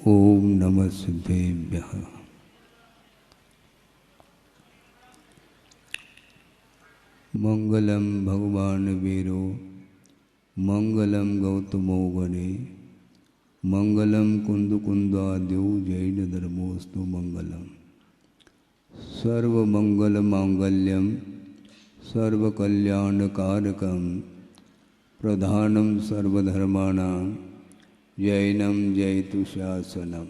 ओम नमः सिद्धेभ्यः। मंगलम भगवान वीरो मंगलम गौतमो वने मंगलम कुंदकुंदाद्यो जैन धर्मोस्तु मंगलम। सर्वमंगल मांगल्यम सर्वकल्याणकारकम प्रधानम सर्वधर्माणां जैनम जयतु शासनम।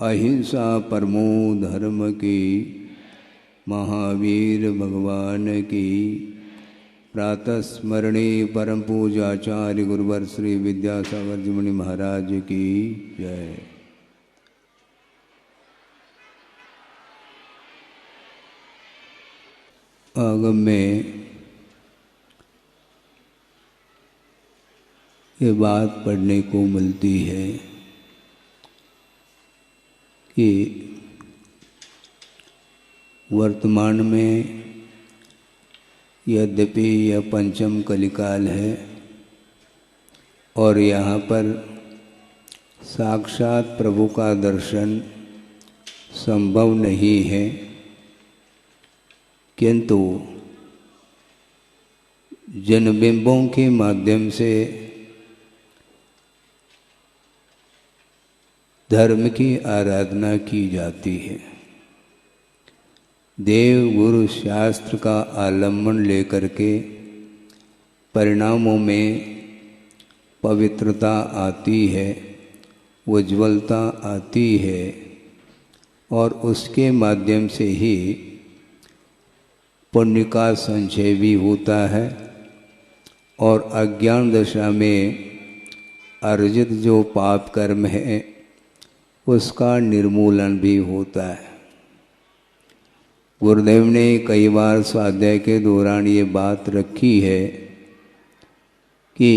अहिंसा परमो धर्म की महावीर भगवान की प्रातः स्मरणे परम पूजाचार्य गुरुवर श्री विद्यासागर जी मुनि महाराज की जय। आगम में ये बात पढ़ने को मिलती है कि वर्तमान में यद्यपि यह पंचम कलिकाल है और यहाँ पर साक्षात प्रभु का दर्शन संभव नहीं है, किंतु जनबिंबों के माध्यम से धर्म की आराधना की जाती है। देव गुरु शास्त्र का आलम्बन लेकर के परिणामों में पवित्रता आती है, उज्ज्वलता आती है और उसके माध्यम से ही पुण्य का संचय भी होता है और अज्ञान दशा में अर्जित जो पाप कर्म है उसका निर्मूलन भी होता है। गुरुदेव ने कई बार स्वाध्याय के दौरान ये बात रखी है कि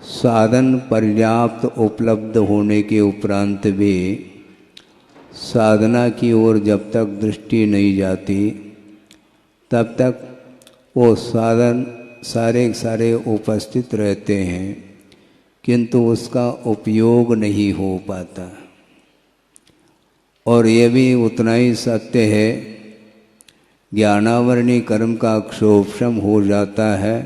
साधन पर्याप्त उपलब्ध होने के उपरांत भी साधना की ओर जब तक दृष्टि नहीं जाती तब तक वो साधन सारे उपस्थित रहते हैं, किंतु उसका उपयोग नहीं हो पाता। और ये भी उतना ही सत्य है, ज्ञानावरणी कर्म का क्षोभशम हो जाता है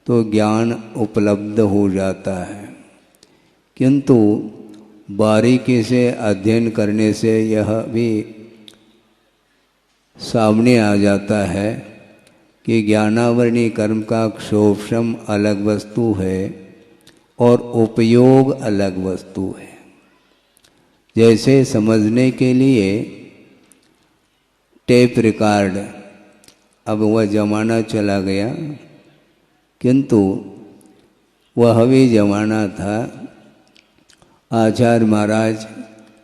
तो ज्ञान उपलब्ध हो जाता है, किंतु बारीकी से अध्ययन करने से यह भी सामने आ जाता है कि ज्ञानावरणी कर्म का क्षोभशम अलग वस्तु है और उपयोग अलग वस्तु है। जैसे समझने के लिए टेप रिकॉर्ड, अब वह ज़माना चला गया, किंतु वह भी ज़माना था। आचार्य महाराज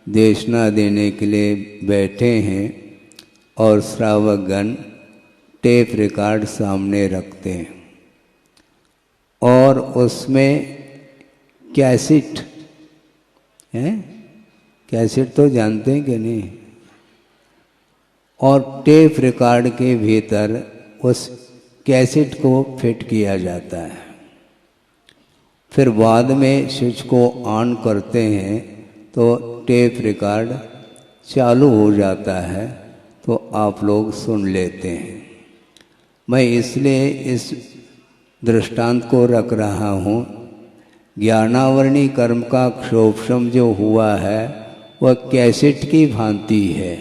देशना देने के लिए बैठे हैं और श्रावकगण टेप रिकॉर्ड सामने रखते हैं और उसमें कैसेट है, कैसेट तो जानते हैं कि नहीं, और टेप रिकॉर्ड के भीतर उस कैसेट को फिट किया जाता है। फिर बाद में स्विच को ऑन करते हैं तो टेप रिकॉर्ड चालू हो जाता है, तो आप लोग सुन लेते हैं। मैं इसलिए इस दृष्टांत को रख रहा हूँ। ज्ञानावरणी कर्म का क्षोभशम जो हुआ है वह कैसेट की भांति है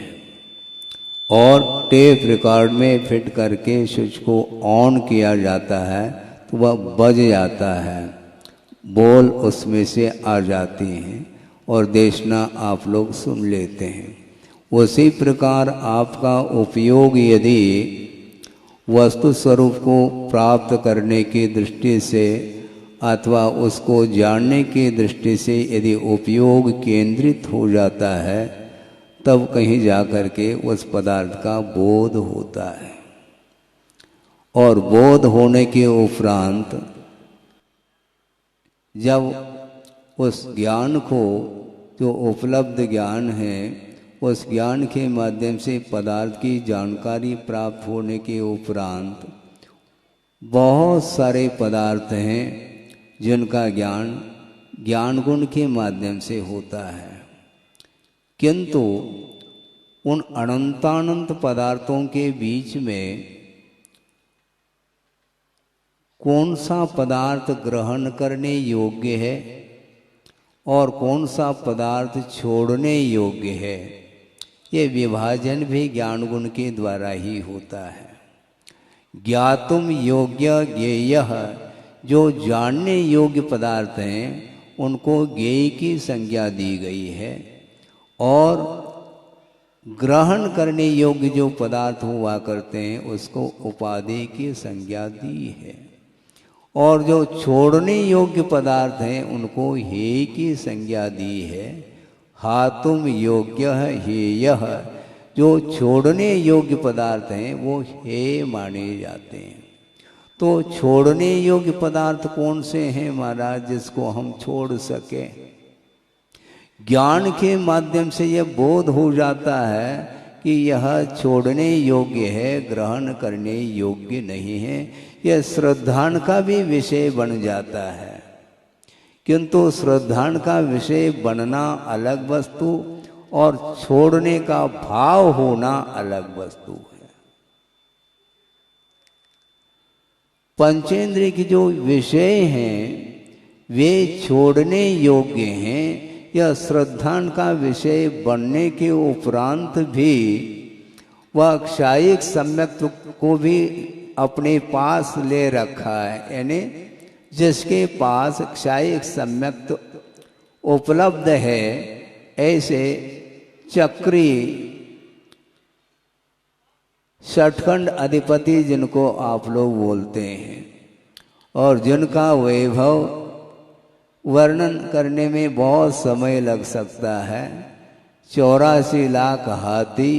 और टेप रिकॉर्ड में फिट करके स्विच को ऑन किया जाता है तो वह बज जाता है, बोल उसमें से आ जाती हैं और देशना आप लोग सुन लेते हैं। उसी प्रकार आपका उपयोग यदि वस्तु स्वरूप को प्राप्त करने की दृष्टि से अथवा उसको जानने की दृष्टि से यदि उपयोग केंद्रित हो जाता है तब कहीं जाकर के उस पदार्थ का बोध होता है। और बोध होने के उपरांत जब उस ज्ञान को, जो उपलब्ध ज्ञान है, उस ज्ञान के माध्यम से पदार्थ की जानकारी प्राप्त होने के उपरांत बहुत सारे पदार्थ हैं जिनका ज्ञान ज्ञान गुण के माध्यम से होता है, किंतु उन अनंतानंत पदार्थों के बीच में कौन सा पदार्थ ग्रहण करने योग्य है और कौन सा पदार्थ छोड़ने योग्य है, ये विभाजन भी ज्ञान गुण के द्वारा ही होता है। ज्ञातुम योग्य ज्ञेय, जो जानने योग्य पदार्थ हैं उनको ज्ञेय की संज्ञा दी गई है, और ग्रहण करने योग्य जो पदार्थ हुआ करते हैं उसको उपाधि की संज्ञा दी है, और जो छोड़ने योग्य पदार्थ हैं उनको हेय की संज्ञा दी है। हातुम योग्य हेय, जो छोड़ने योग्य पदार्थ हैं वो हेय माने जाते हैं। तो छोड़ने योग्य पदार्थ कौन से हैं महाराज जिसको हम छोड़ सके? ज्ञान के माध्यम से यह बोध हो जाता है कि यह छोड़ने योग्य है, ग्रहण करने योग्य नहीं है। यह श्रद्धान का भी विषय बन जाता है, किंतु श्रद्धान का विषय बनना अलग वस्तु और छोड़ने का भाव होना अलग वस्तु है। पंचेंद्रिय के जो विषय हैं वे छोड़ने योग्य हैं। यह श्रद्धान का विषय बनने के उपरांत भी वह क्षायिक सम्यक्त्व को भी अपने पास ले रखा है, यानी जिसके पास क्षायिक सम्यक्त्व उपलब्ध है, ऐसे चक्री षटखंड अधिपति जिनको आप लोग बोलते हैं, और जिनका वैभव वर्णन करने में बहुत समय लग सकता है। 84 लाख हाथी,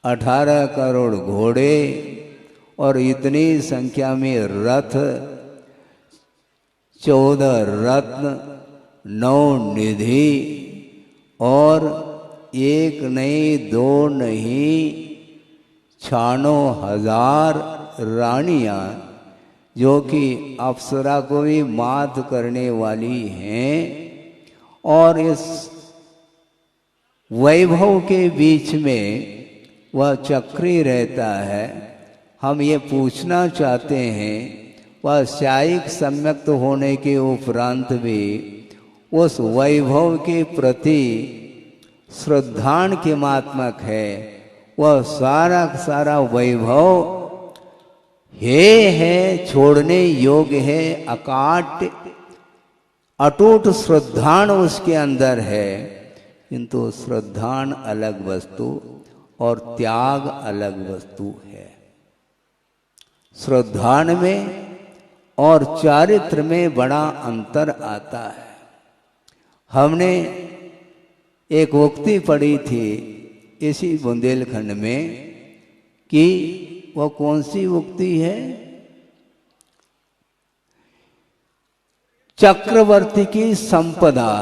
18 करोड़ घोड़े और इतनी संख्या में रथ, 14 रत्न, 9 निधि और 1 नहीं 2 नहीं 96,000 रानियां जो कि अप्सरा को भी मात करने वाली हैं, और इस वैभव के बीच में वह चक्री रहता है। हम ये पूछना चाहते हैं, वह क्षायिक सम्यक्त होने के उपरांत भी उस वैभव के प्रति श्रद्धान के मात्मक है। वह सारा सारा वैभव है, छोड़ने योग्य है, अकाट्य अटूट श्रद्धान उसके अंदर है, किंतु श्रद्धान अलग वस्तु और त्याग अलग वस्तु है। श्रद्धान में और चारित्र में बड़ा अंतर आता है। हमने एक उक्ति पढ़ी थी इसी बुंदेलखंड में कि वह कौन सी उक्ति है? चक्रवर्ती की संपदा,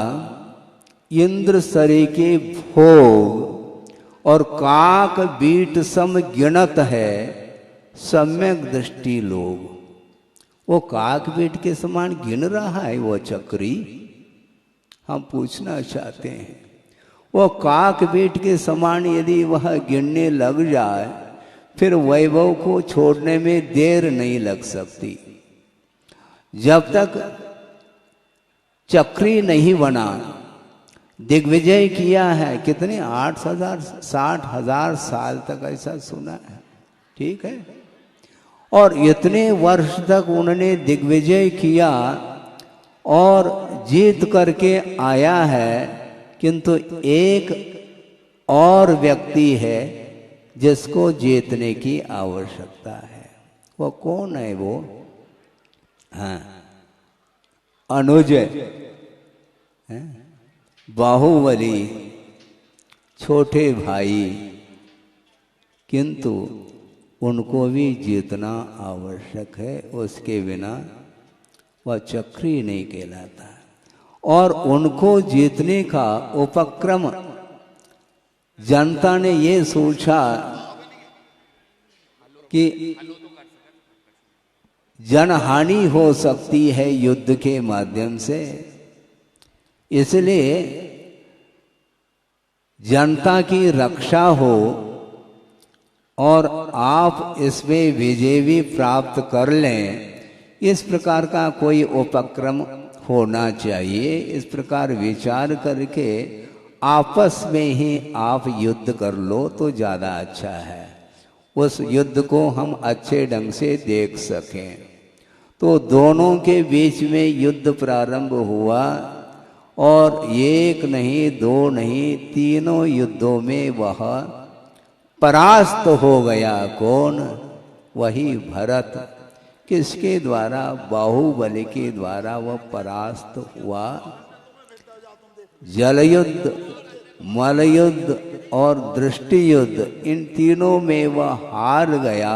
इंद्र सरी के भोग और काक बीट सम गिनत है सम्यक दृष्टि लोग। वो काक बीट के समान गिन रहा है वो चक्री? हम पूछना चाहते हैं, वो काक बीट के समान यदि वह गिनने लग जाए फिर वैभव को छोड़ने में देर नहीं लग सकती। जब तक चक्री नहीं बना, दिग्विजय किया है कितने 8,000 60,000 साल तक ऐसा सुना है, ठीक है, और इतने वर्ष तक उन्होंने दिग्विजय किया और जीत करके आया है, किंतु एक और व्यक्ति है जिसको जीतने की आवश्यकता है। वो कौन है? वो अनुज, बाहुबली, छोटे भाई, किंतु उनको भी जीतना आवश्यक है, उसके बिना वह चक्री नहीं कहलाता। और उनको जीतने का उपक्रम जनता ने ये सोचा कि जनहानि हो सकती है युद्ध के माध्यम से, इसलिए जनता की रक्षा हो और आप इसमें विजय भी प्राप्त कर लें, इस प्रकार का कोई उपक्रम होना चाहिए। इस प्रकार विचार करके आपस में ही आप युद्ध कर लो तो ज़्यादा अच्छा है, उस युद्ध को हम अच्छे ढंग से देख सकें। तो दोनों के बीच में युद्ध प्रारंभ हुआ और एक नहीं, दो नहीं, तीनों युद्धों में वह परास्त हो गया। कौन? वही भरत। किसके द्वारा? बाहुबली के द्वारा वह परास्त हुआ। जल युद्ध, मल युद्ध और दृष्टि युद्ध, इन तीनों में वह हार गया।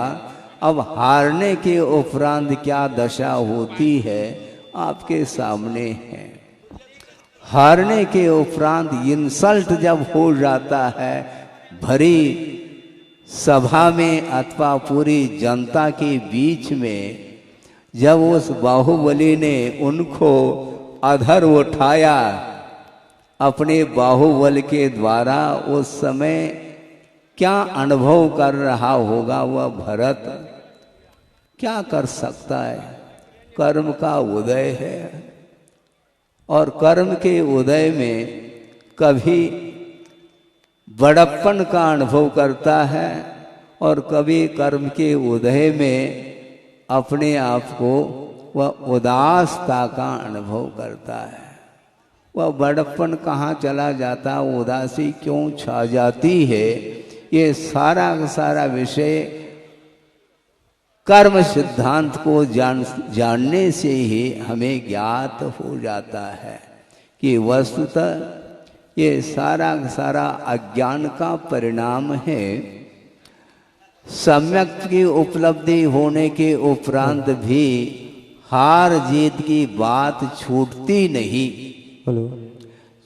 अब हारने के उपरांत क्या दशा होती है आपके सामने है। हारने के उपरांत इंसल्ट जब हो जाता है भरी सभा में अथवा पूरी जनता के बीच में, जब उस बाहुबली ने उनको अधर उठाया अपने बाहुबल के द्वारा, उस समय क्या अनुभव कर रहा होगा वह भरत? क्या कर सकता है? कर्म का उदय है और कर्म के उदय में कभी बड़प्पन का अनुभव करता है और कभी कर्म के उदय में अपने आप को वह उदासता का अनुभव करता है। वह बड़प्पन कहाँ चला जाता, उदासी क्यों छा जाती है, ये सारा का सारा विषय कर्म सिद्धांत को जानने से ही हमें ज्ञात हो जाता है कि वस्तुतः ये सारा का सारा अज्ञान का परिणाम है। सम्यक की उपलब्धि होने के उपरांत भी हार जीत की बात छूटती नहीं।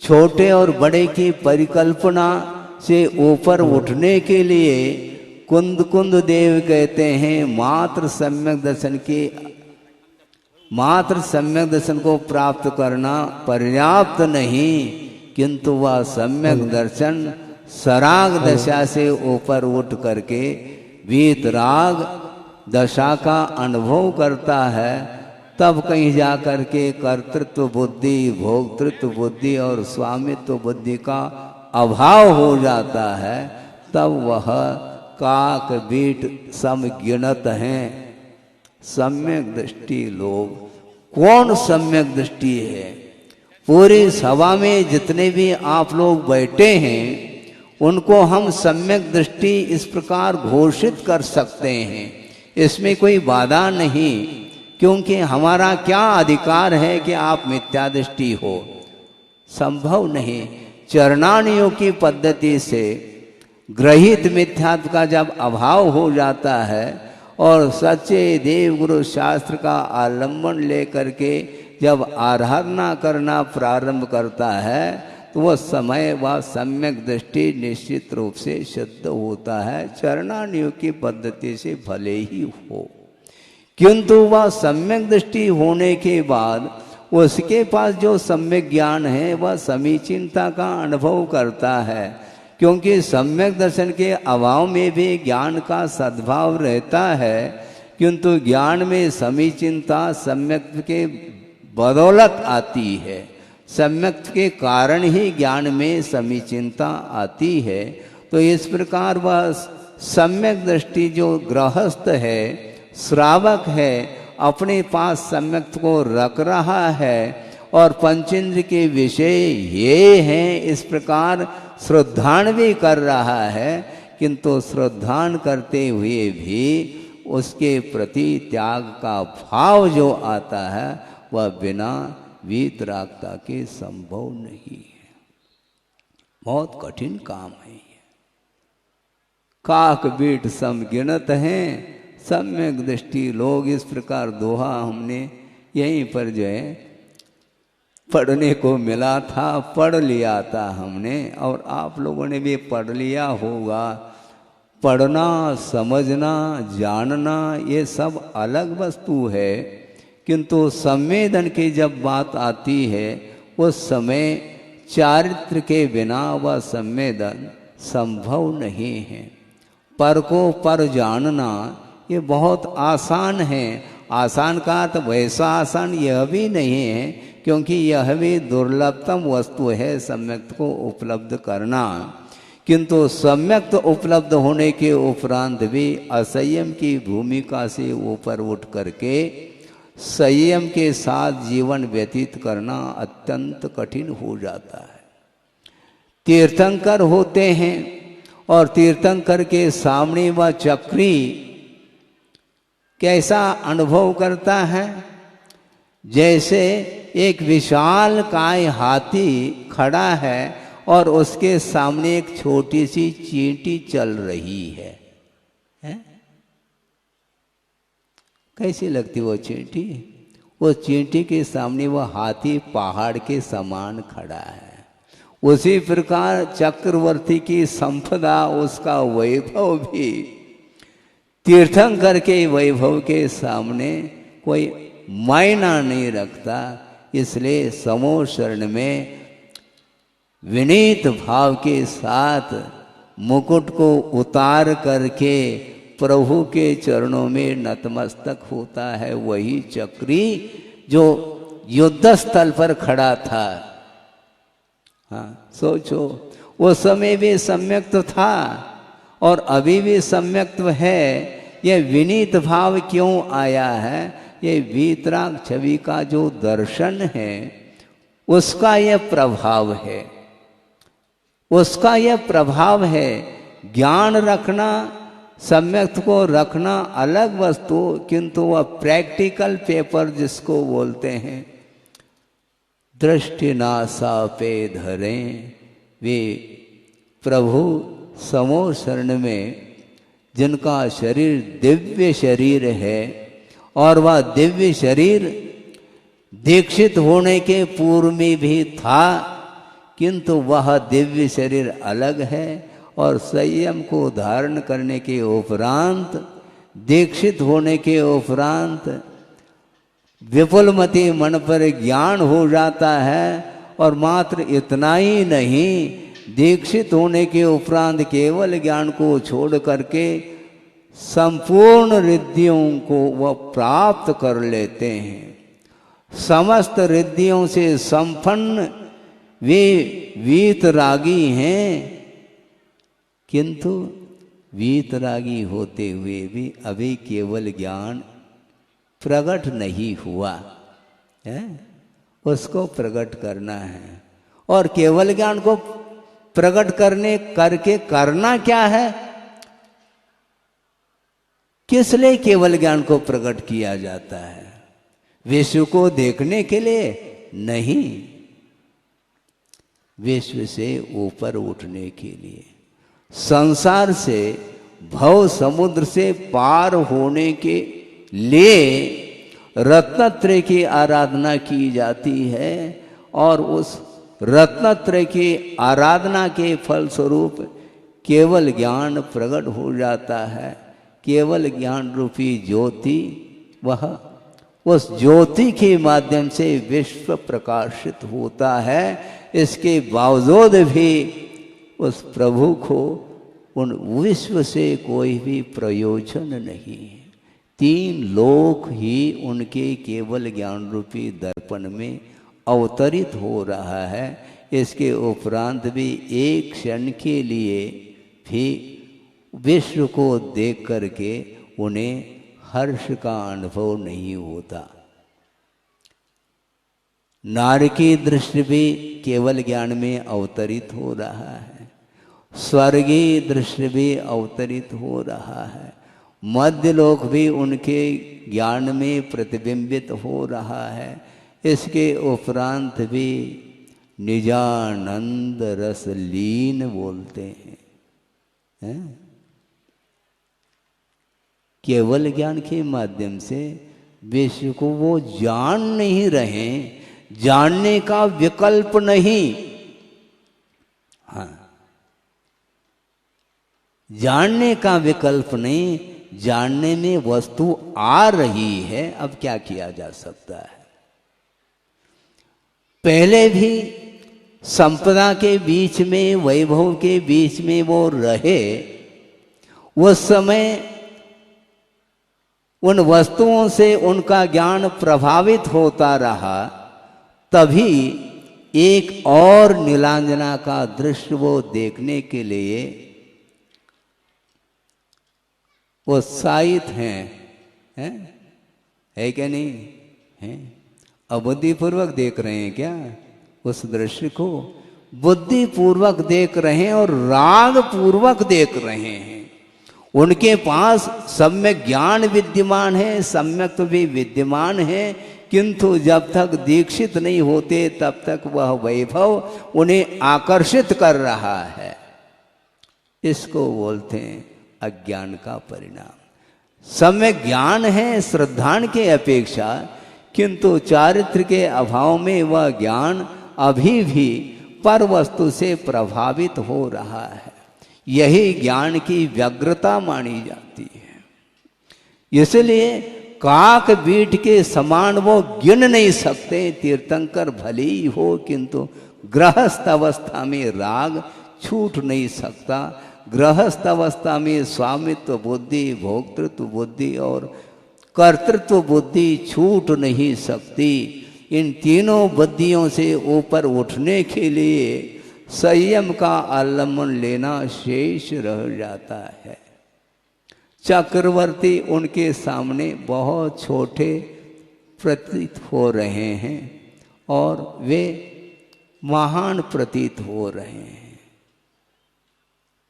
छोटे और बड़े की परिकल्पना से ऊपर उठने के लिए कुंद कुंद देव कहते हैं मात्र सम्यक दर्शन को प्राप्त करना पर्याप्त नहीं, किंतु वह सम्यक दर्शन सराग दशा से ऊपर उठ करके वीतराग दशा का अनुभव करता है। तब कहीं जा कर के कर्तृत्व बुद्धि, भोक्तृत्व बुद्धि और स्वामित्व बुद्धि का अभाव हो जाता है। तब वह काक बीट समगिनत हैं सम्यक दृष्टि लोग। कौन सम्यक दृष्टि है? पूरी सभा में जितने भी आप लोग बैठे हैं उनको हम सम्यक दृष्टि इस प्रकार घोषित कर सकते हैं, इसमें कोई बाधा नहीं, क्योंकि हमारा क्या अधिकार है कि आप मिथ्या दृष्टि हो? संभव नहीं। चरणानियों की पद्धति से ग्रहित मिथ्यात्व का जब अभाव हो जाता है और सच्चे देव गुरु शास्त्र का आलंबन लेकर के जब आराधना करना प्रारंभ करता है तो वह समय वह सम्यक दृष्टि निश्चित रूप से शुद्ध होता है, चरणानियों की पद्धति से भले ही हो। किंतु वह सम्यक दृष्टि होने के बाद उसके पास जो सम्यक ज्ञान है वह समीचीनता का अनुभव करता है, क्योंकि सम्यक दर्शन के अभाव में भी ज्ञान का सद्भाव रहता है। किंतु ज्ञान में समीचीनता सम्यक के बदौलत आती है, सम्यक के कारण ही ज्ञान में समीचीनता आती है। तो इस प्रकार वह सम्यक दृष्टि जो गृहस्थ है, श्रावक है, अपने पास सम्यक को रख रहा है और पंचेंद्र के विषय ये हैं, इस प्रकार श्रद्धान भी कर रहा है, किंतु श्रद्धान करते हुए भी उसके प्रति त्याग का भाव जो आता है वह बिना वीतरागता के संभव नहीं है। बहुत कठिन काम है ये। काक बीट समगिनत हैं सम्यक दृष्टि लोग। इस प्रकार दोहा हमने यहीं पर जो है पढ़ने को मिला था, पढ़ लिया था हमने, और आप लोगों ने भी पढ़ लिया होगा। पढ़ना, समझना, जानना ये सब अलग वस्तु है, किंतु संवेदन की जब बात आती है उस समय चारित्र के बिना वह संवेदन संभव नहीं है। पर को पर जानना ये बहुत आसान है। आसान का तो वैसा आसान यह भी नहीं है, क्योंकि यह भी दुर्लभतम वस्तु है सम्यक को उपलब्ध करना। किंतु सम्यक उपलब्ध होने के उपरांत भी असंयम की भूमिका से ऊपर उठ करके संयम के साथ जीवन व्यतीत करना अत्यंत कठिन हो जाता है। तीर्थंकर होते हैं और तीर्थंकर के सामने वह चक्री कैसा अनुभव करता है? जैसे एक विशाल काय हाथी खड़ा है और उसके सामने एक छोटी सी चींटी चल रही है, कैसी लगती वो चींटी? वो चींटी के सामने वह हाथी पहाड़ के समान खड़ा है। उसी प्रकार चक्रवर्ती की संपदा, उसका वैभव भी तीर्थंकर के वैभव के सामने कोई मायना नहीं रखता। इसलिए समूह शरण में विनीत भाव के साथ मुकुट को उतार करके प्रभु के चरणों में नतमस्तक होता है वही चक्री जो युद्ध स्थल पर खड़ा था। हाँ, सोचो, वो समय भी सम्यक्त था और अभी भी सम्यक्त है। यह विनीत भाव क्यों आया है? ये वीतराग छवि का जो दर्शन है उसका यह प्रभाव है, उसका यह प्रभाव है। ज्ञान रखना, सम्यक्त को रखना अलग वस्तु, किंतु वह प्रैक्टिकल पेपर जिसको बोलते हैं, दृष्टि नासा पे धरें, वे प्रभु समूह शरण में जिनका शरीर दिव्य शरीर है और वह दिव्य शरीर दीक्षित होने के पूर्व में भी था, किंतु वह दिव्य शरीर अलग है और संयम को धारण करने के उपरांत, दीक्षित होने के उपरांत विपुलमति मन पर ज्ञान हो जाता है। और मात्र इतना ही नहीं, दीक्षित होने के उपरांत केवल ज्ञान को छोड़ करके संपूर्ण रिद्धियों को वह प्राप्त कर लेते हैं। समस्त रिद्धियों से संपन्न वे वीतरागी हैं, किंतु वीतरागी होते हुए भी अभी केवल ज्ञान प्रकट नहीं हुआ है, उसको प्रकट करना है। और केवल ज्ञान को प्रकट करने करके करना क्या है? किस लिए केवल ज्ञान को प्रकट किया जाता है? विश्व को देखने के लिए नहीं, विश्व से ऊपर उठने के लिए, संसार से, भव समुद्र से पार होने के लिए रत्नत्रय की आराधना की जाती है। और उस रत्नत्रय की आराधना के फलस्वरूप केवल ज्ञान प्रकट हो जाता है। केवल ज्ञान रूपी ज्योति, वह उस ज्योति के माध्यम से विश्व प्रकाशित होता है। इसके बावजूद भी उस प्रभु को उन विश्व से कोई भी प्रयोजन नहीं। 3 लोक ही उनके केवल ज्ञान रूपी दर्पण में अवतरित हो रहा है। इसके उपरांत भी एक क्षण के लिए भी विश्व को देख करके उन्हें हर्ष का अनुभव नहीं होता। नार की दृष्टि भी केवल ज्ञान में अवतरित हो रहा है, स्वर्गीय दृष्टि भी अवतरित हो रहा है, मध्यलोक भी उनके ज्ञान में प्रतिबिंबित हो रहा है। इसके उपरांत भी निजानंद रस लीन बोलते हैं। केवल ज्ञान के माध्यम से विश्व को वो जान नहीं रहे, जानने का विकल्प नहीं। हाँ, जानने का विकल्प नहीं, जानने में वस्तु आ रही है, अब क्या किया जा सकता है। पहले भी संपदा के बीच में, वैभव के बीच में वो रहे, उस समय उन वस्तुओं से उनका ज्ञान प्रभावित होता रहा, तभी एक और नीलांजना का दृश्य वो देखने के लिए उत्साहित हैं, है क्या नहीं है? अबुद्धिपूर्वक देख रहे हैं क्या उस दृश्य को? बुद्धिपूर्वक देख रहे हैं और राग पूर्वक देख रहे हैं। उनके पास सम्यक ज्ञान विद्यमान है, सम्यक तो भी विद्यमान है, किंतु जब तक दीक्षित नहीं होते तब तक वह वैभव उन्हें आकर्षित कर रहा है। इसको बोलते हैं अज्ञान का परिणाम। सम्यक ज्ञान है श्रद्धान के अपेक्षा, किंतु चारित्र के अभाव में वह ज्ञान अभी भी पर वस्तु से प्रभावित हो रहा है। यही ज्ञान की व्यग्रता मानी जाती है। इसलिए काक बीट के समान वो गिन नहीं सकते। तीर्थंकर भले ही हो, किंतु गृहस्थ अवस्था में राग छूट नहीं सकता। गृहस्थ अवस्था में स्वामित्व बुद्धि, भोक्तृत्व बुद्धि और कर्तृत्व बुद्धि छूट नहीं सकती। इन तीनों बुद्धियों से ऊपर उठने के लिए संयम का अवलंबन लेना शेष रह जाता है। चक्रवर्ती उनके सामने बहुत छोटे प्रतीत हो रहे हैं और वे महान प्रतीत हो रहे हैं।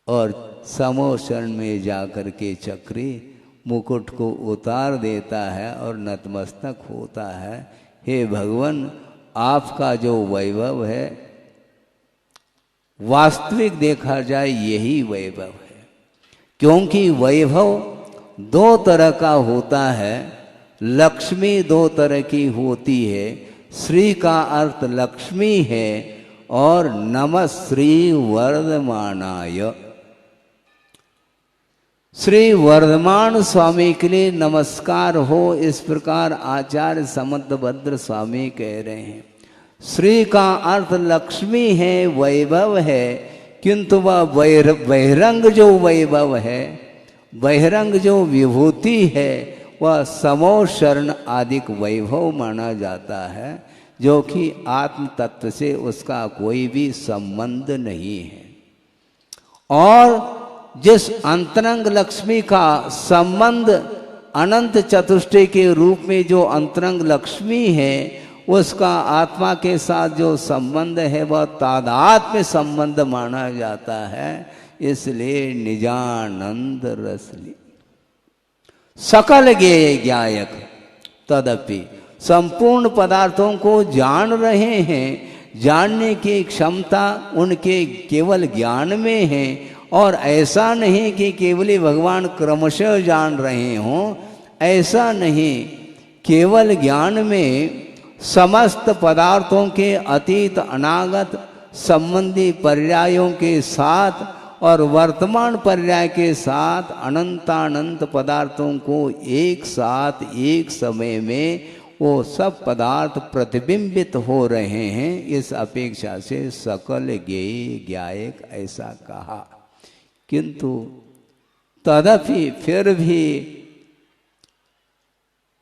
और समोशरण में जाकर के चक्री मुकुट को उतार देता है और नतमस्तक होता है। हे भगवान, आपका जो वैभव है, वास्तविक देखा जाए यही वैभव है। क्योंकि वैभव दो तरह का होता है, लक्ष्मी दो तरह की होती है। श्री का अर्थ लक्ष्मी है और नमः श्री वर्धमानाय, श्री वर्धमान स्वामी के लिए नमस्कार हो, इस प्रकार आचार्य समंतभद्र स्वामी कह रहे हैं। श्री का अर्थ लक्ष्मी है, वैभव है, किंतु वह बहिरंग जो वैभव है, बहिरंग जो विभूति है, वह समो शरण आदिक वैभव माना जाता है, जो कि आत्म तत्व से उसका कोई भी संबंध नहीं है। और जिस अंतरंग लक्ष्मी का संबंध अनंत चतुष्टय के रूप में जो अंतरंग लक्ष्मी है, उसका आत्मा के साथ जो संबंध है वह तादात्म्य संबंध माना जाता है। इसलिए निजानंद रसली सकल ज्ञेय ज्ञायक तदपि, संपूर्ण पदार्थों को जान रहे हैं। जानने की क्षमता उनके केवल ज्ञान में है। और ऐसा नहीं कि केवल ही भगवान क्रमशः जान रहे हों, ऐसा नहीं। केवल ज्ञान में समस्त पदार्थों के अतीत अनागत संबंधी पर्यायों के साथ और वर्तमान पर्याय के साथ अनंतानंत पदार्थों को एक साथ एक समय में वो सब पदार्थ प्रतिबिंबित हो रहे हैं। इस अपेक्षा से सकल ज्ञेय ज्ञायक ऐसा कहा। किंतु तदपि फिर भी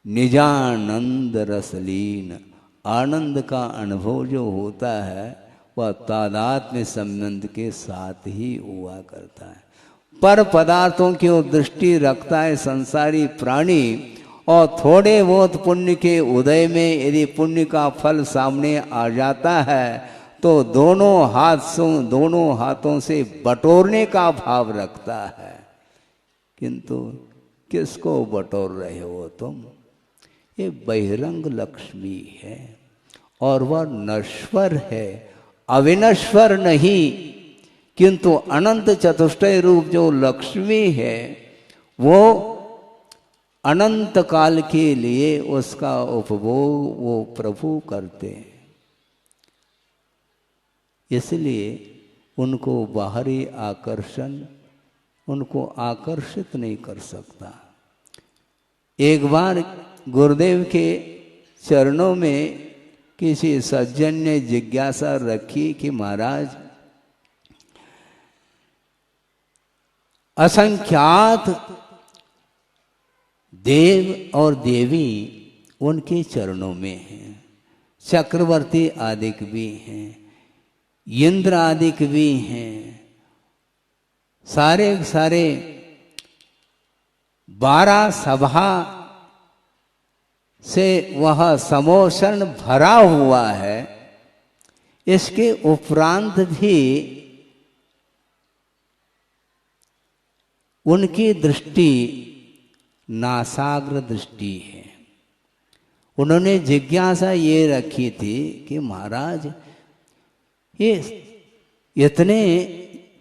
निजानंद रसलीन, आनंद का अनुभव जो होता है वह तादात्म्य संबंध के साथ ही हुआ करता है। पर पदार्थों की ओर दृष्टि रखता है संसारी प्राणी, और थोड़े बहुत पुण्य के उदय में यदि पुण्य का फल सामने आ जाता है तो दोनों हाथों से बटोरने का भाव रखता है। किंतु किसको बटोर रहे हो तुम? ये बहिरंग लक्ष्मी है और वह नश्वर है, अविनश्वर नहीं। किंतु अनंत चतुष्टय रूप जो लक्ष्मी है वो अनंत काल के लिए उसका उपभोग वो प्रभु करते हैं। इसलिए उनको बाहरी आकर्षण उनको आकर्षित नहीं कर सकता। एक बार गुरुदेव के चरणों में किसी सज्जन ने जिज्ञासा रखी कि महाराज असंख्यात देव और देवी उनके चरणों में हैं, चक्रवर्ती आदिक भी हैं, इंद्र आदिक भी हैं, सारे सारे 12 सभा से वह समोषण भरा हुआ है। इसके उपरांत भी उनकी दृष्टि नासाग्र दृष्टि है। उन्होंने जिज्ञासा ये रखी थी कि महाराज ये इतने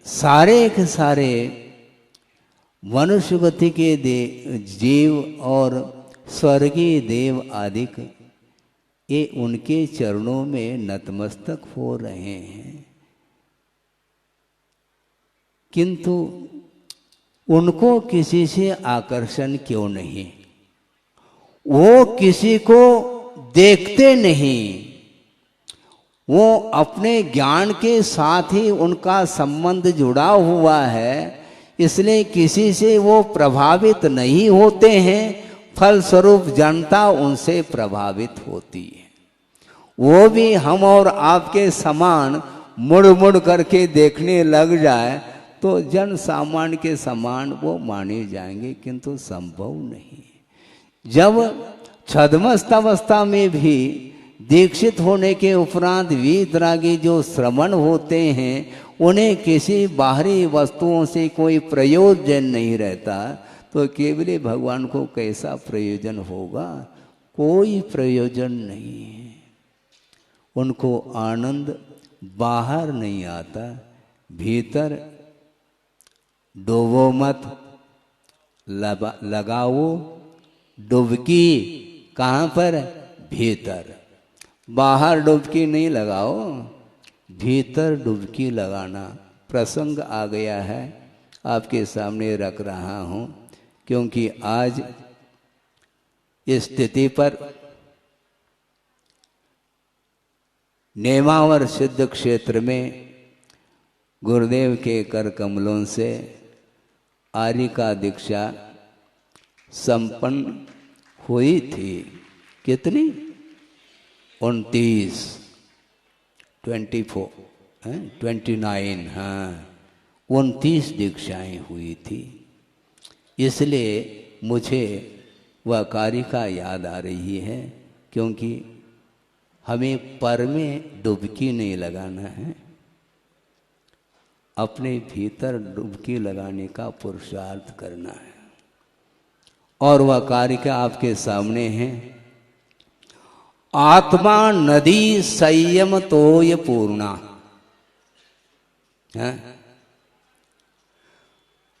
सारे के सारे मनुष्य गति के जीव और स्वर्गीय देव आदिक ये उनके चरणों में नतमस्तक हो रहे हैं, किंतु उनको किसी से आकर्षण क्यों नहीं? वो किसी को देखते नहीं, वो अपने ज्ञान के साथ ही उनका संबंध जुड़ा हुआ है, इसलिए किसी से वो प्रभावित नहीं होते हैं, फलस्वरूप जनता उनसे प्रभावित होती है। वो भी हम और आपके समान मुड़ मुड़ करके देखने लग जाए तो जन सामान्य के समान वो माने जाएंगे, किंतु संभव नहीं। जब छद्मस्त अवस्था में भी दीक्षित होने के उपरांत वीतरागी जो श्रमण होते हैं, उन्हें किसी बाहरी वस्तुओं से कोई प्रयोजन नहीं रहता, तो केवल भगवान को कैसा प्रयोजन होगा? कोई प्रयोजन नहीं है। उनको आनंद बाहर नहीं आता, भीतर डूबो मत, लगाओ डुबकी। कहाँ पर? भीतर। बाहर डुबकी नहीं लगाओ, भीतर डुबकी लगाना। प्रसंग आ गया है, आपके सामने रख रहा हूँ, क्योंकि आज इस स्थिति पर नेमावर सिद्ध क्षेत्र में गुरुदेव के कर कमलों से आर्य का दीक्षा संपन्न हुई थी। कितनी? 29 29 हाँ 29 दीक्षाएं हुई थी। इसलिए मुझे वह कारिका याद आ रही है, क्योंकि हमें पर में डुबकी नहीं लगाना है, अपने भीतर डुबकी लगाने का पुरुषार्थ करना है। और वह कारिका आपके सामने है। आत्मा नदी संयम तोय पूर्णा।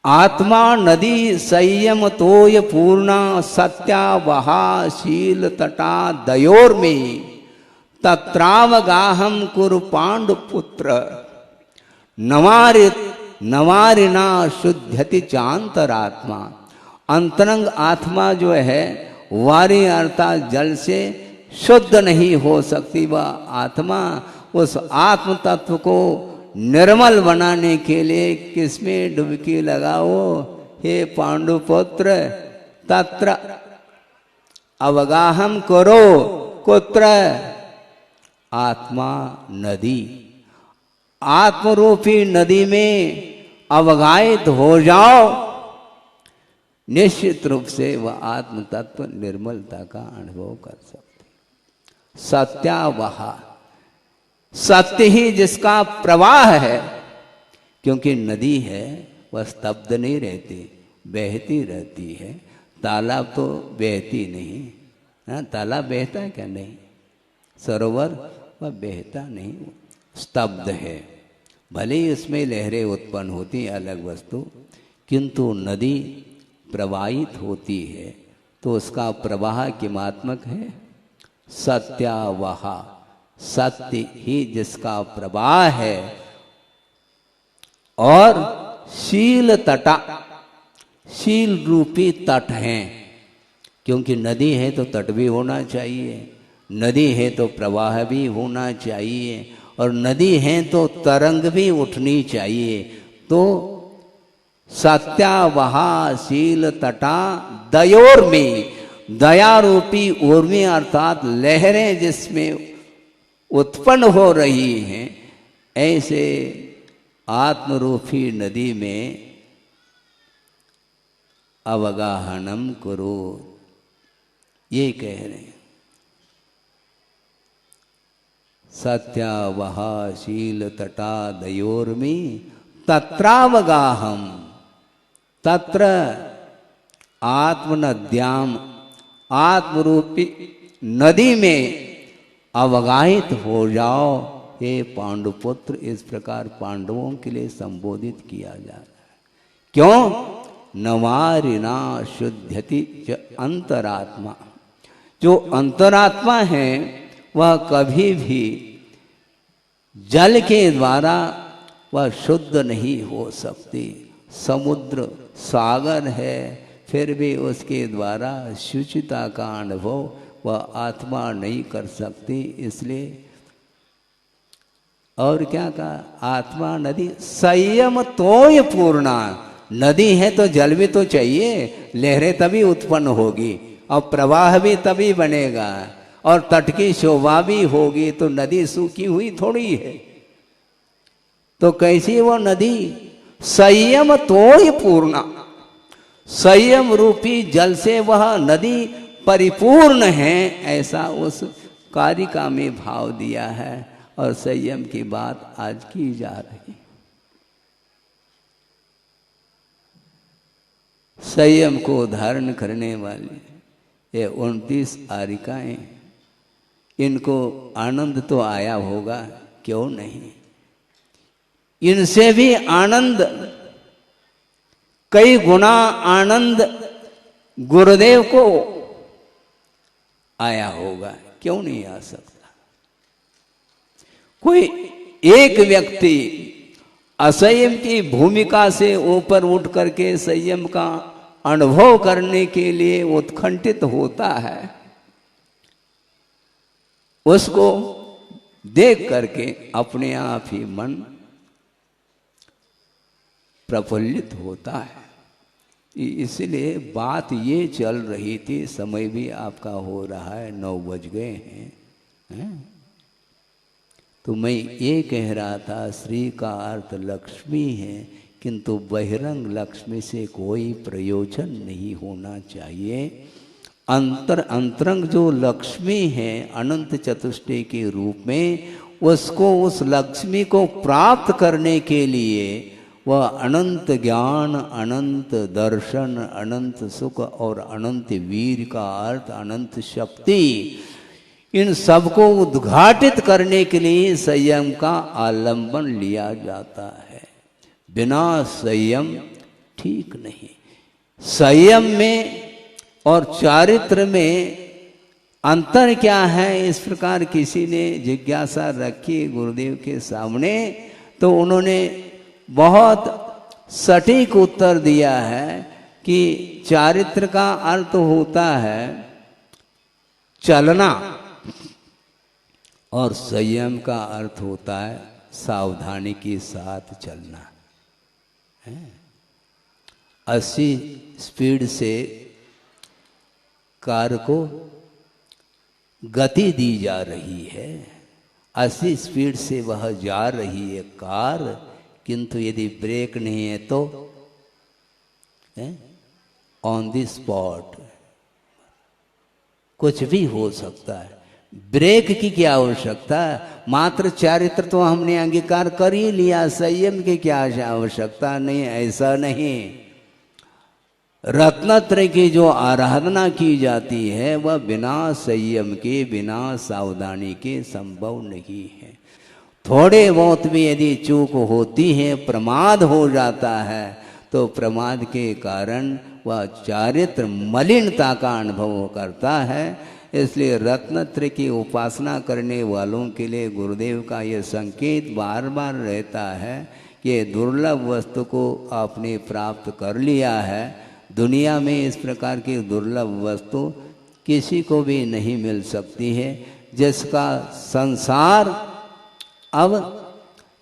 आत्मा नदी संयम तोय पूर्णा, सत्यावहा शील तटा दयोर में, तत्रावगाहम कुरु पांडुपुत्र, नवारिना शुद्धति चांतरात्मा। अंतरंग आत्मा जो है वारी अर्थात जल से शुद्ध नहीं हो सकती। वह आत्मा उस आत्म तत्व को निर्मल बनाने के लिए किसमें डुबकी लगाओ? हे पांडुपुत्र, तत्र अवगाहम करो। कुत्र? आत्मा नदी। आत्मरूपी नदी में अवगाहित हो जाओ, निश्चित रूप से वह आत्म तत्व निर्मलता का अनुभव कर सकते। सत्यावहा, सत्य ही जिसका प्रवाह है, क्योंकि नदी है वह स्तब्ध नहीं रहती, बहती रहती है। तालाब तो बहती नहीं, हाँ तालाब बहता है क्या? नहीं। सरोवर वह बहता नहीं, स्तब्ध है। भले ही उसमें लहरें उत्पन्न होती हैं, अलग वस्तु, किंतु नदी प्रवाहित होती है तो उसका प्रवाह किमात्मक है? सत्यावहा, सत्य ही जिसका प्रवाह है। और शील तटा, शील रूपी तट हैं, क्योंकि नदी है तो तट भी होना चाहिए। नदी है तो प्रवाह भी होना चाहिए, और नदी है तो तरंग भी उठनी चाहिए। तो सत्यावहाशील तटा दयोर्मी, दया रूपी उर्मी अर्थात लहरें जिसमें उत्पन्न हो रही हैं, ऐसे आत्मरूपी नदी में अवगाहनम करो, ये कह रहे हैं। सत्यावहाशील तटा दयोर्मी तत्रावगाहम, तत्र आत्मनद्याम, आत्मरूपी नदी में अवगाहित हो जाओ हे पांडुपुत्र। इस प्रकार पांडवों के लिए संबोधित किया जा रहा है। क्यों? नवारिना शुद्धति च अंतरात्मा, जो अंतरात्मा है वह कभी भी जल के द्वारा वह शुद्ध नहीं हो सकती। समुद्र सागर है, फिर भी उसके द्वारा शुचिता का अनुभव वह आत्मा नहीं कर सकती। इसलिए और क्या कहा? आत्मा नदी संयम तोय पूर्णा, नदी है तो जल भी तो चाहिए, लहरें तभी उत्पन्न होगी और प्रवाह भी तभी बनेगा और तट की शोभा भी होगी। तो नदी सूखी हुई थोड़ी है, तो कैसी वो नदी? संयम तोय पूर्णा, संयम रूपी जल से वह नदी परिपूर्ण है, ऐसा उस कारिका में भाव दिया है। और संयम की बात आज की जा रही। संयम को धारण करने वाली ये 29 आरिकाएं, इनको आनंद तो आया होगा, क्यों नहीं? इनसे भी आनंद, कई गुना आनंद गुरुदेव को आया होगा, क्यों नहीं आ सकता? कोई एक व्यक्ति असंयम की भूमिका से ऊपर उठ करके संयम का अनुभव करने के लिए उत्कंठित होता है, उसको देख करके अपने आप ही मन प्रफुल्लित होता है। इसलिए बात ये चल रही थी, समय भी आपका हो रहा है, 9 बज गए हैं। तो मैं ये कह रहा था, श्री का अर्थ लक्ष्मी है, किंतु बहिरंग लक्ष्मी से कोई प्रयोजन नहीं होना चाहिए। अंतरंग जो लक्ष्मी है अनंत चतुष्टय के रूप में, उसको, उस लक्ष्मी को प्राप्त करने के लिए वह अनंत ज्ञान, अनंत दर्शन, अनंत सुख और अनंत वीर का अर्थ अनंत शक्ति, इन सबको उद्घाटित करने के लिए संयम का आलंबन लिया जाता है। बिना संयम ठीक नहीं। संयम में और चारित्र में अंतर क्या है, इस प्रकार किसी ने जिज्ञासा रखी गुरुदेव के सामने, तो उन्होंने बहुत सटीक उत्तर दिया है कि चारित्र का अर्थ होता है चलना और संयम का अर्थ होता है सावधानी के साथ चलना। 80 स्पीड से कार को गति दी जा रही है, 80 स्पीड से वह जा रही है कार, किंतु यदि ब्रेक नहीं है तो ऑन द स्पॉट कुछ भी हो सकता है। ब्रेक की क्या आवश्यकता? मात्र चारित्र तो हमने अंगीकार कर ही लिया, संयम की क्या आवश्यकता नहीं? ऐसा नहीं। रत्नत्रय की जो आराधना की जाती है वह बिना संयम के, बिना सावधानी के संभव नहीं है। थोड़े बहुत भी यदि चूक होती है, प्रमाद हो जाता है, तो प्रमाद के कारण वह चारित्र मलिनता का अनुभव करता है। इसलिए रत्नत्रय की उपासना करने वालों के लिए गुरुदेव का यह संकेत बार बार रहता है कि दुर्लभ वस्तु को आपने प्राप्त कर लिया है। दुनिया में इस प्रकार की दुर्लभ वस्तु किसी को भी नहीं मिल सकती है। जिसका संसार अब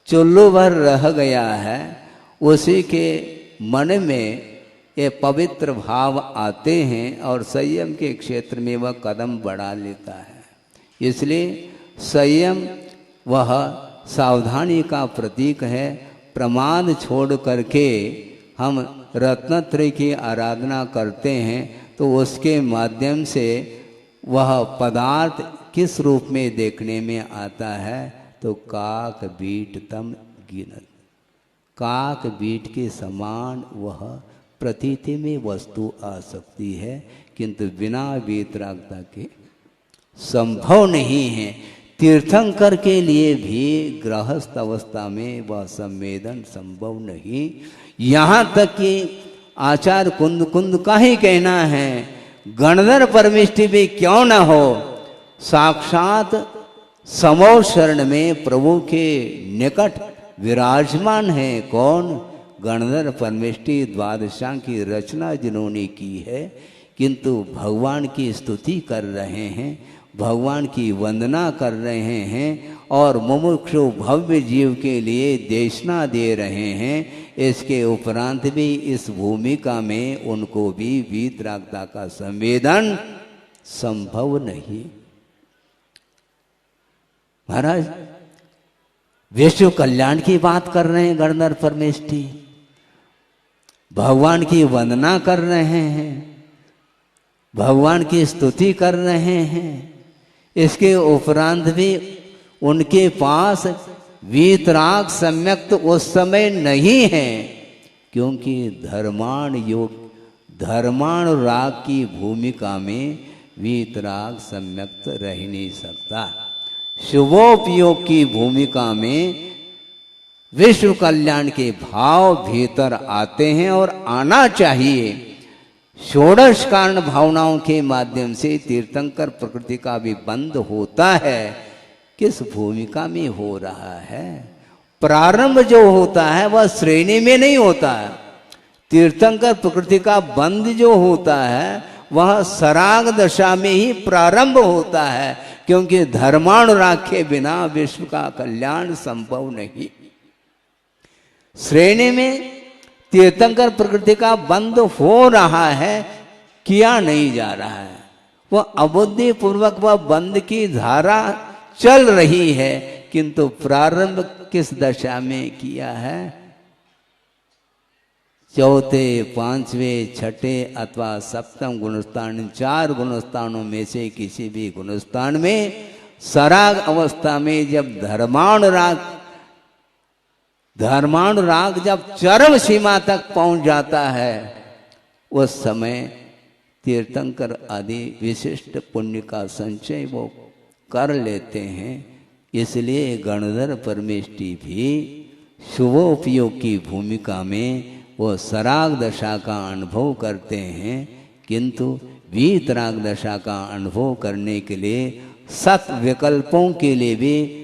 चुल्लू भर रह गया है, उसी के मन में ये पवित्र भाव आते हैं और संयम के क्षेत्र में वह कदम बढ़ा लेता है। इसलिए संयम वह सावधानी का प्रतीक है। प्रमाद छोड़ करके हम रत्नत्रय की आराधना करते हैं तो उसके माध्यम से वह पदार्थ किस रूप में देखने में आता है, तो काक बीट तम गिनत, काक बीट के समान वह प्रतीति में वस्तु आ सकती है, किंतु बिना वीतरागता के संभव नहीं है। तीर्थंकर के लिए भी गृहस्थ अवस्था में वह संवेदन संभव नहीं। यहाँ तक कि आचार्य कुंद कुंद का ही कहना है, गणधर परमिष्टि भी क्यों न हो, साक्षात समो शरण में प्रभु के निकट विराजमान है। कौन? गणधर परमेष्टि द्वादशा की रचना जिन्होंने की है, किंतु भगवान की स्तुति कर रहे हैं, भगवान की वंदना कर रहे हैं और मुमुक्षु भव्य जीव के लिए देशना दे रहे हैं। इसके उपरांत भी इस भूमिका में उनको भी वीतरागता का संवेदन संभव नहीं। महाराज विश्व कल्याण की बात कर रहे हैं गणधर परमेष्टि, भगवान की वंदना कर रहे हैं, भगवान की स्तुति कर रहे हैं। इसके उपरांत भी उनके पास वीतराग सम्यक्त उस समय नहीं है, क्योंकि धर्माण राग की भूमिका में वीतराग सम्यक्त रह नहीं सकता। शुभोपयोग की भूमिका में विश्व कल्याण के भाव भीतर आते हैं और आना चाहिए। षोडश कारण भावनाओं के माध्यम से तीर्थंकर प्रकृति का भी बंध होता है। किस भूमिका में हो रहा है? प्रारंभ जो होता है वह श्रेणी में नहीं होता है। तीर्थंकर प्रकृति का बंध जो होता है वह सराग दशा में ही प्रारंभ होता है, क्योंकि धर्मानुराग के बिना विश्व का कल्याण संभव नहीं। श्रेणी में तीर्थंकर प्रकृति का बंध हो रहा है, किया नहीं जा रहा है। वह अबुद्धि पूर्वक वह बंध की धारा चल रही है, किंतु प्रारंभ किस दशा में किया है? चौथे, पांचवें, छठे अथवा सप्तम गुणस्थान, 4 गुणस्थानों में से किसी भी गुणस्थान में सराग अवस्था में जब धर्मानुराग जब चरम सीमा तक पहुंच जाता है, उस समय तीर्थंकर आदि विशिष्ट पुण्य का संचय वो कर लेते हैं। इसलिए गणधर परमेष्टि भी शुभोपयोग की भूमिका में वो सराग दशा का अनुभव करते हैं, किंतु वीतराग दशा का अनुभव करने के लिए सत विकल्पों के लिए भी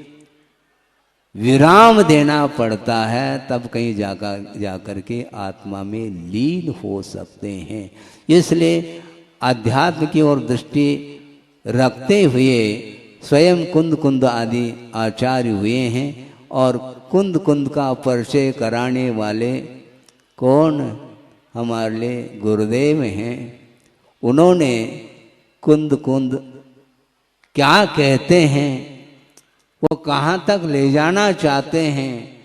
विराम देना पड़ता है, तब कहीं जाकर के आत्मा में लीन हो सकते हैं। इसलिए अध्यात्म की ओर दृष्टि रखते हुए स्वयं कुंद कुंद आदि आचार्य हुए हैं, और कुंद कुंद का परिचय कराने वाले कौन? हमारे लिए गुरुदेव हैं। उन्होंने कुंद कुंद क्या कहते हैं, वो कहाँ तक ले जाना चाहते हैं,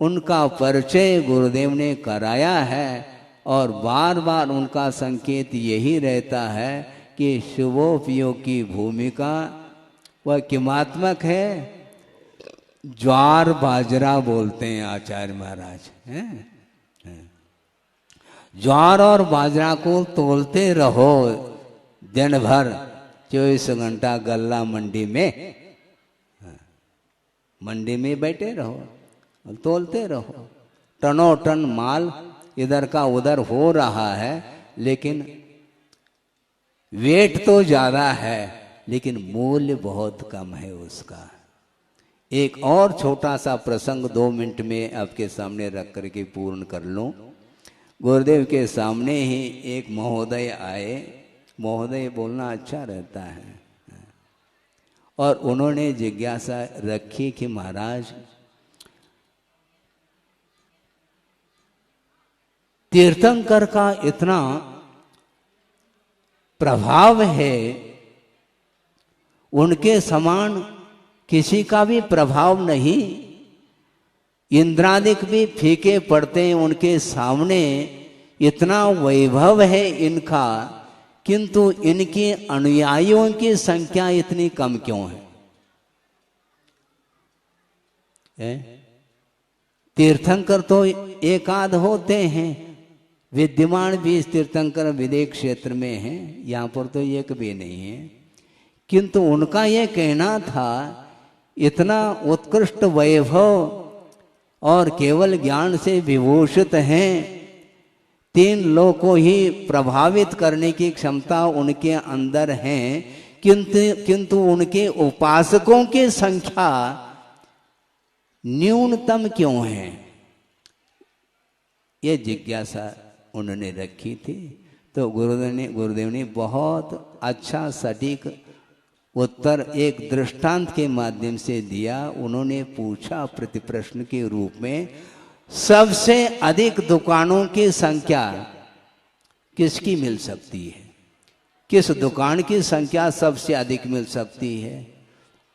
उनका परिचय गुरुदेव ने कराया है। और बार बार उनका संकेत यही रहता है कि शुभोपयोग की भूमिका वह किमात्मक है। ज्वार बाजरा बोलते हैं आचार्य महाराज हैं। ज्वार और बाजरा को तोलते रहो दिन भर, 24 घंटा गल्ला मंडी में बैठे रहो और तोलते रहो। टनों टन माल इधर का उधर हो रहा है, लेकिन वेट तो ज्यादा है, लेकिन मूल्य बहुत कम है उसका। एक और छोटा सा प्रसंग 2 मिनट में आपके सामने रख करके पूर्ण कर लूं। गुरुदेव के सामने ही एक महोदय आए। महोदय बोलना अच्छा रहता है। और उन्होंने जिज्ञासा रखी कि महाराज तीर्थंकर का इतना प्रभाव है, उनके समान किसी का भी प्रभाव नहीं, इंद्रादिक भी फीके पड़ते हैं उनके सामने, इतना वैभव है इनका, किंतु इनके अनुयायियों की संख्या इतनी कम क्यों है? तीर्थंकर तो एकाध होते हैं, विद्यमान 20 तीर्थंकर विदेश क्षेत्र में हैं, यहाँ पर तो एक भी नहीं है, किंतु उनका यह कहना था इतना उत्कृष्ट वैभव और केवल ज्ञान से विभूषित हैं, 3 लोगों को ही प्रभावित करने की क्षमता उनके अंदर है, किंतु उनके उपासकों की संख्या न्यूनतम क्यों है? ये जिज्ञासा उन्होंने रखी थी। तो गुरुदेव ने बहुत अच्छा सटीक उत्तर एक दृष्टांत के माध्यम से दिया। उन्होंने पूछा प्रति प्रश्न के रूप में, सबसे अधिक दुकानों की संख्या किसकी मिल सकती है? किस दुकान की संख्या सबसे अधिक मिल सकती है?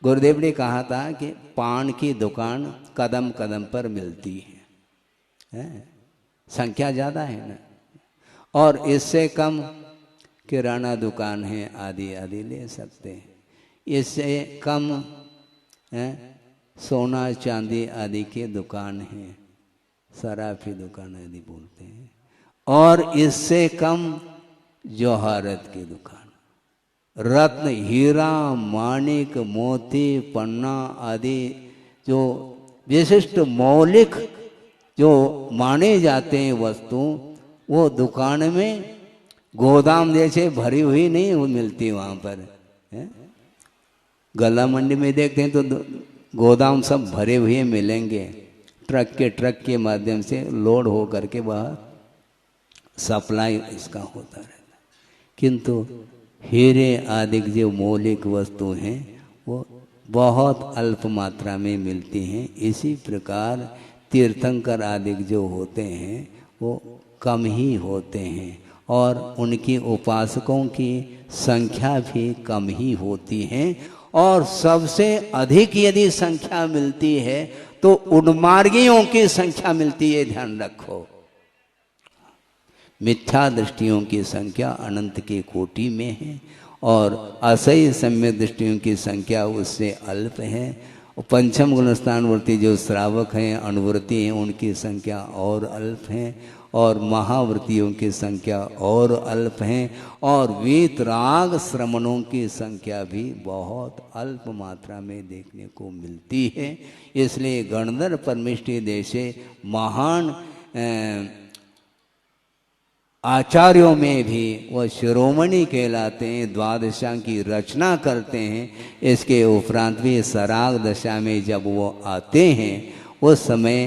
गुरुदेव ने कहा था कि पान की दुकान कदम कदम पर मिलती है? संख्या ज़्यादा है ना, और इससे कम किराना दुकान है, आदि आदि ले सकते हैं। इससे कम सोना चांदी आदि की दुकान है, शराब की दुकान आदि बोलते हैं, और इससे कम जौहरत की दुकान, रत्न हीरा माणिक मोती पन्ना आदि जो विशिष्ट मौलिक जो माने जाते हैं वस्तु, वो दुकान में गोदाम जैसे भरी हुई नहीं मिलती वहाँ पर। गला मंडी में देखते हैं तो गोदाम सब भरे हुए मिलेंगे, ट्रक के माध्यम से लोड हो करके बाहर सप्लाई इसका होता रहता है, किंतु हीरे आदि जो मौलिक वस्तु हैं वो बहुत अल्प मात्रा में मिलती हैं। इसी प्रकार तीर्थंकर आदि जो होते हैं वो कम ही होते हैं, और उनकी उपासकों की संख्या भी कम ही होती है। और सबसे अधिक यदि संख्या मिलती है तो उन्मार्गियों की संख्या मिलती है, ध्यान रखो। मिथ्या दृष्टियों की संख्या अनंत के कोटि में है, और असही सम्यक दृष्टियों की संख्या उससे अल्प है। पंचम गुणस्थानवर्ती जो श्रावक हैं, अनुवर्ती हैं, उनकी संख्या और अल्प है, और महाव्रतियों की संख्या और अल्प हैं, और वीतराग श्रमणों की संख्या भी बहुत अल्प मात्रा में देखने को मिलती है। इसलिए गणधर परमिष्टि देशे महान आचार्यों में भी वह शिरोमणि कहलाते हैं, द्वादशा की रचना करते हैं। इसके उपरांत भी सराग दशा में जब वो आते हैं उस समय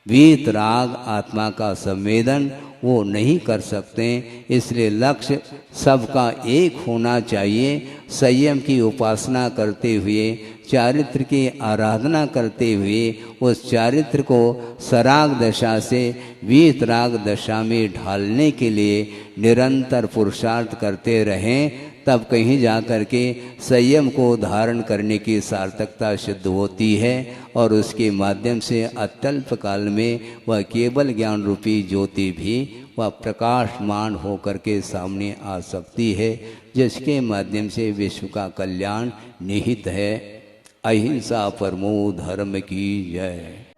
वीत राग आत्मा का संवेदन वो नहीं कर सकते, इसलिए लक्ष्य सबका एक होना चाहिए। संयम की उपासना करते हुए, चारित्र की आराधना करते हुए उस चारित्र को सराग दशा से वीत राग दशा में ढालने के लिए निरंतर पुरुषार्थ करते रहें, तब कहीं जा कर के संयम को धारण करने की सार्थकता सिद्ध होती है, और उसके माध्यम से अत्यल्प काल में वह केवल ज्ञान रूपी ज्योति भी वह प्रकाशमान होकर के सामने आ सकती है, जिसके माध्यम से विश्व का कल्याण निहित है। अहिंसा परमो धर्म की जय।